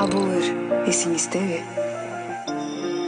Абылыр эсиңиздеби?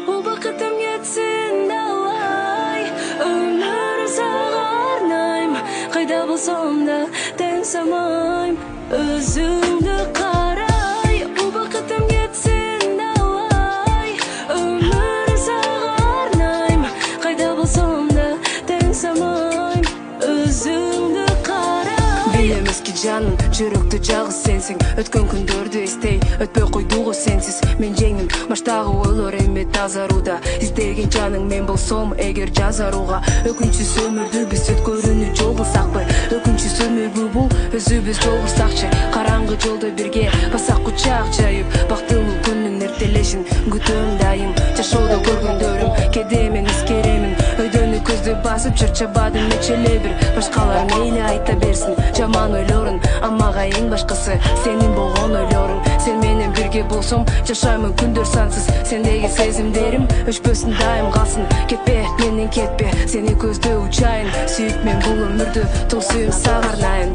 Убакытым кетсин далай, өмүр сага арнайм. Кайда болсом да тең самайм, өзүңдү карай. Убакытым кетсин далай, өмүр сага арнайм. Кайда болсом да тең самайм, өзүңдү карай. Билем эски жаным, жүрөктө жалгыз сенсиң. Өткөн күндөрдү эстей, өтпөй койдугу сенсиз. Мен жеңдим баштагы ойлор эми тазарууда. Издеген жаның мен болсом эгер жазарууга. Өкүнчүсү өмүрдү биз өткөрүүнү жол кылсакпы? Өкүнчүсү өмүрбү бул өзүбүз жол кылсакчы? Караңгы жолдо бирге басак кучак жайып, бактылуу күндүн эртелешин күтөм дайым. Жашоодо көргөндөрүм кээде мен эскеремин. Өйдөнү көздү басып чарчабадым нечеле бир. Башкалар мейли айта берсин жаман ойлорун, мага эң башкысы сенин болгон ойлоруң. Сен менен бирге болсом жашаймын күндөр сансыз. Сендеги сезимдерим өчпөсүн дайым калсын. Кетпе менен кетпе, сени көздөй учайын. Сүйүп мен бул өмүрдү, тол сүйүм сага арнайын.